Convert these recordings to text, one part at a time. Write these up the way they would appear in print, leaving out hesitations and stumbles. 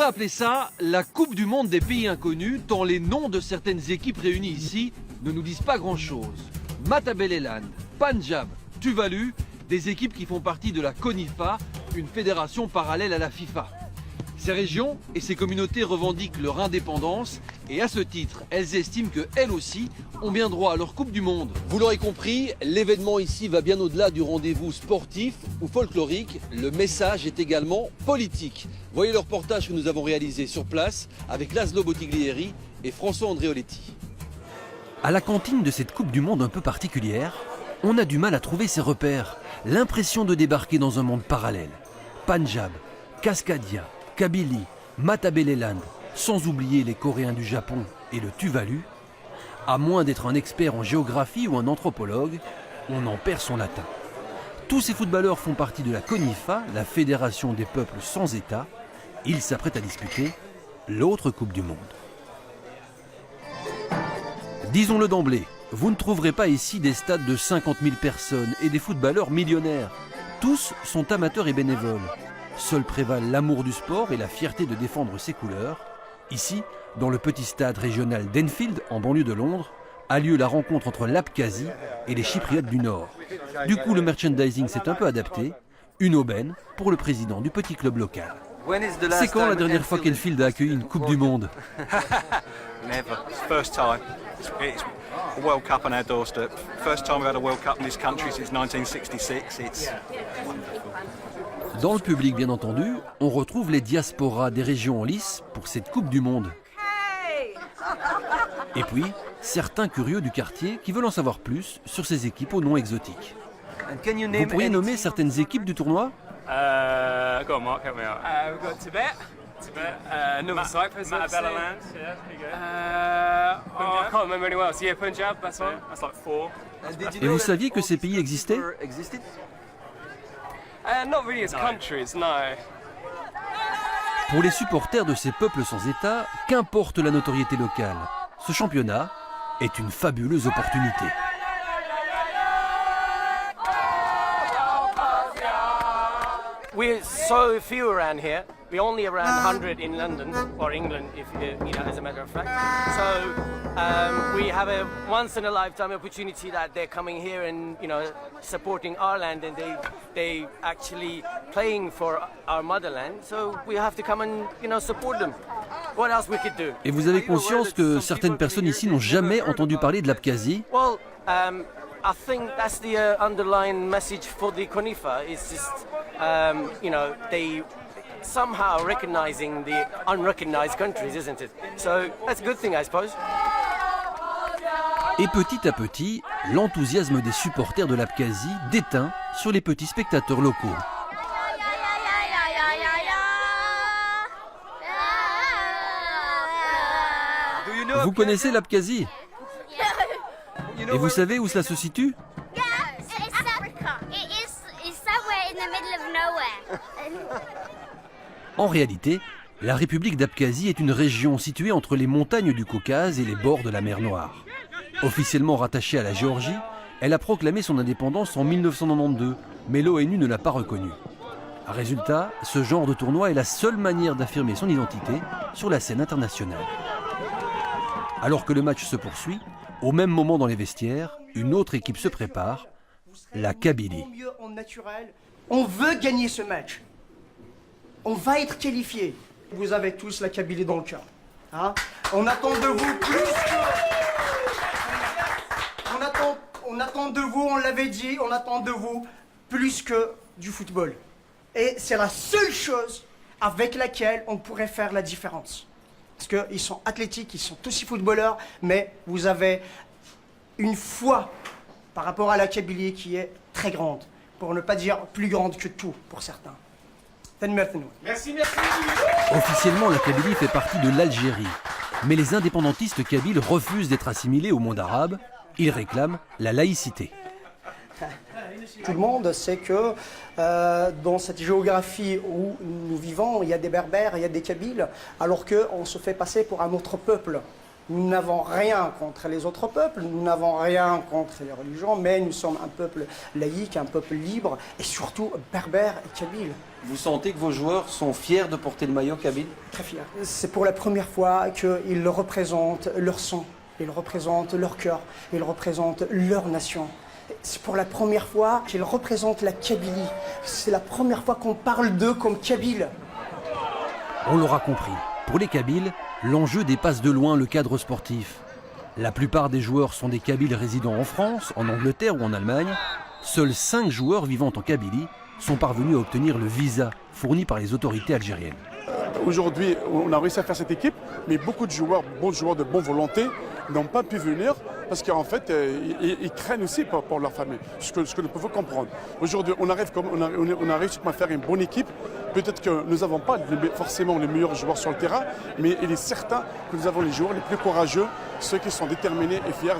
appelé ça la Coupe du Monde des pays inconnus, tant les noms de certaines équipes réunies ici ne nous disent pas grand-chose. Matabeleland, Punjab, Tuvalu, des équipes qui font partie de la CONIFA, une fédération parallèle à la FIFA. Ces régions et ces communautés revendiquent leur indépendance et à ce titre, elles estiment qu'elles aussi ont bien droit à leur Coupe du Monde. Vous l'aurez compris, l'événement ici va bien au-delà du rendez-vous sportif ou folklorique. Le message est également politique. Voyez le reportage que nous avons réalisé sur place avec Laszlo Bottiglieri et François Andreoletti. À la cantine de cette Coupe du Monde un peu particulière, on a du mal à trouver ses repères. L'impression de débarquer dans un monde parallèle. Punjab, Cascadia, Kabylie, Matabeleland, sans oublier les Coréens du Japon et le Tuvalu. À moins d'être un expert en géographie ou un anthropologue, on en perd son latin. Tous ces footballeurs font partie de la CONIFA, la Fédération des peuples sans État. Ils s'apprêtent à disputer l'autre Coupe du Monde. Disons-le d'emblée, vous ne trouverez pas ici des stades de 50 000 personnes et des footballeurs millionnaires. Tous sont amateurs et bénévoles. Seuls prévalent l'amour du sport et la fierté de défendre ses couleurs. Ici, dans le petit stade régional d'Enfield, en banlieue de Londres, a lieu la rencontre entre l'Abkhazie et les Chypriotes du Nord. Du coup, le merchandising s'est un peu adapté. Une aubaine pour le président du petit club local. C'est quand la dernière fois qu'Enfield a accueilli une Coupe du Monde? Never. First time. It's a World Cup on our doorstep. First time we've had a World Cup in this country since 1966. It's wonderful. Dans le public, bien entendu, on retrouve les diasporas des régions en lice pour cette Coupe du Monde. Et puis, certains curieux du quartier qui veulent en savoir plus sur ces équipes aux noms exotiques. Vous pourriez nommer certaines équipes du tournoi? Go on, Mark, help me out. We've got Tibet, Northern Cyprus, Matabeleland, yeah, there you go. I can't remember anyone else. Yeah, Punjab, that's one. That's like 4. Et vous saviez que ces pays existaient? Not really as countries, no. Pour les supporters de ces peuples sans État, qu'importe la notoriété locale, ce championnat est une fabuleuse opportunité. We're so few around here. We're only around 100 in London or England, if you know, as a matter of fact. So we have a once-in-a-lifetime opportunity that they're coming here and supporting our land, and they actually playing for our motherland. So we have to come and support them. What else we could do? Et vous avez conscience que certaines personnes ici n'ont jamais entendu parler de l'Abkhazie? Well, I think that's the underlying message for the CONIFA. It's just, they somehow recognizing the unrecognized countries, isn't it? So that's a good thing, I suppose. Et petit à petit, l'enthousiasme des supporters de l'Abkhazie déteint sur les petits spectateurs locaux. Vous connaissez l'Abkhazie? Et vous savez où cela se situe? En réalité, la République d'Abkhazie est une région située entre les montagnes du Caucase et les bords de la mer Noire. Officiellement rattachée à la Géorgie, elle a proclamé son indépendance en 1992, mais l'ONU ne l'a pas reconnue. Résultat, ce genre de tournoi est la seule manière d'affirmer son identité sur la scène internationale. Alors que le match se poursuit, au même moment dans les vestiaires, une autre équipe se prépare, la Kabylie. On veut gagner ce match. On va être qualifié. Vous avez tous la Kabylie dans le cœur. Hein? On attend de vous plus que... On attend de vous, on l'avait dit, on attend de vous plus que du football. Et c'est la seule chose avec laquelle on pourrait faire la différence. Parce qu'ils sont athlétiques, ils sont aussi footballeurs, mais vous avez une foi par rapport à la Kabylie qui est très grande, pour ne pas dire plus grande que tout pour certains. Merci. Officiellement, la Kabylie fait partie de l'Algérie, mais les indépendantistes kabyles refusent d'être assimilés au monde arabe. Ils réclament la laïcité. Tout le monde sait que dans cette géographie où nous vivons, il y a des Berbères, il y a des Kabyles, alors qu'on se fait passer pour un autre peuple. Nous n'avons rien contre les autres peuples, nous n'avons rien contre les religions, mais nous sommes un peuple laïque, un peuple libre, et surtout berbère et kabyle. Vous sentez que vos joueurs sont fiers de porter le maillot kabyle? Très fier. C'est pour la première fois qu'ils représentent leur sang, ils représentent leur cœur, ils représentent leur nation. C'est pour la première fois qu'ils représentent la Kabylie. C'est la première fois qu'on parle d'eux comme Kabyles. On l'aura compris, pour les Kabyles, l'enjeu dépasse de loin le cadre sportif. La plupart des joueurs sont des Kabyles résidant en France, en Angleterre ou en Allemagne. Seuls 5 joueurs vivant en Kabylie sont parvenus à obtenir le visa fourni par les autorités algériennes. Aujourd'hui, on a réussi à faire cette équipe, mais beaucoup de joueurs, bons joueurs de bonne volonté, n'ont pas pu venir parce qu'en fait, ils craignent aussi pour leur famille, ce que nous pouvons comprendre. Aujourd'hui, on a réussi à faire une bonne équipe. Peut-être que nous n'avons pas forcément les meilleurs joueurs sur le terrain, mais il est certain que nous avons les joueurs les plus courageux, ceux qui sont déterminés et fiers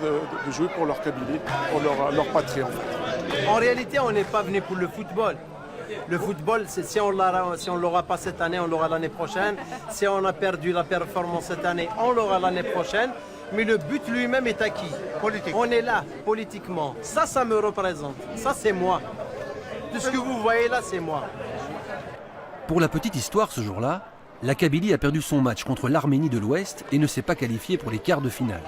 de jouer pour leur Kabylie, pour leur patrie en fait. En réalité, on n'est pas venu pour le football. Le football, si on ne l'aura pas cette année, on l'aura l'année prochaine. Si on a perdu la performance cette année, on l'aura l'année prochaine. Mais le but lui-même est acquis. Politique. On est là, politiquement. Ça me représente. Ça, c'est moi. Tout ce que vous voyez là, c'est moi. Pour la petite histoire, ce jour-là, la Kabylie a perdu son match contre l'Arménie de l'Ouest et ne s'est pas qualifiée pour les quarts de finale.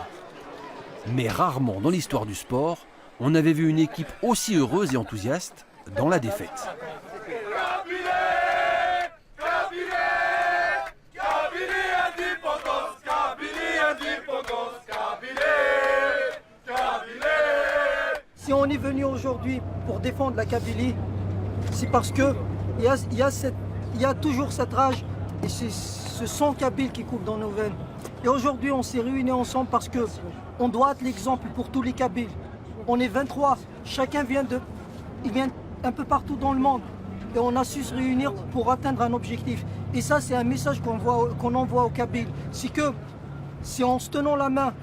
Mais rarement dans l'histoire du sport, on avait vu une équipe aussi heureuse et enthousiaste dans la défaite. Si on est venu aujourd'hui pour défendre la Kabylie, c'est parce qu'il y a toujours cette rage et c'est ce sang kabyle qui coupe dans nos veines. Et aujourd'hui, on s'est réunis ensemble parce qu'on doit être l'exemple pour tous les Kabyles. On est 23, chacun vient un peu partout dans le monde et on a su se réunir pour atteindre un objectif. Et ça, c'est un message qu'on envoie aux Kabyles. C'est que c'est en se tenant la main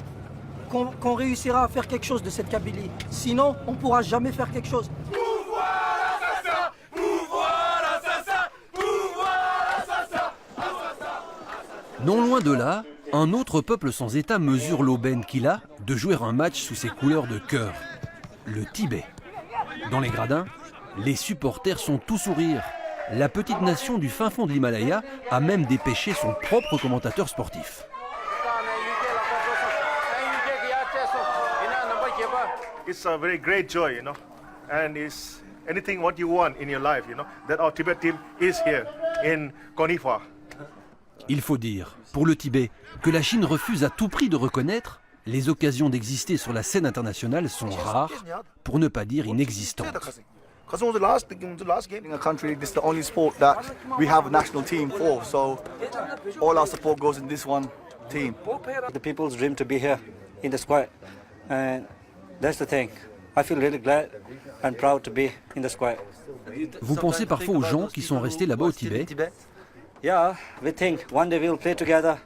qu'on réussira à faire quelque chose de cette Kabylie. Sinon, on ne pourra jamais faire quelque chose. Non loin de là, un autre peuple sans État mesure l'aubaine qu'il a de jouer un match sous ses couleurs de cœur, le Tibet. Dans les gradins, les supporters sont tout sourires. La petite nation du fin fond de l'Himalaya a même dépêché son propre commentateur sportif. It's a very great joy, you know, and it's anything what you want in your life, you know, that our Tibet team is here in Konifa. Il faut dire, pour le Tibet, que la Chine refuse à tout prix de reconnaître, les occasions d'exister sur la scène internationale sont rares, pour ne pas dire inexistantes. Because when was the last game in a country? This is the only sport that we have a national team for. So all our support goes in this one team. The people's dream to be here in the square, and that's the thing. I feel really glad and proud to be in the square. Vous pensez parfois aux gens qui sont restés là-bas au Tibet? Yeah, we think one day we'll play together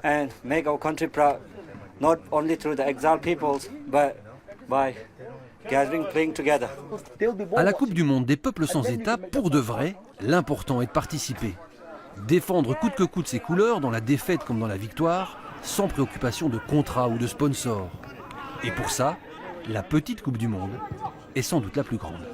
and make our country proud, not only through the exiled peoples, but by gathering, playing together. À la Coupe du Monde des peuples sans État, pour de vrai, l'important est de participer. Défendre coûte que coûte ses couleurs, dans la défaite comme dans la victoire, sans préoccupation de contrat ou de sponsor. Et pour ça, la petite Coupe du Monde est sans doute la plus grande.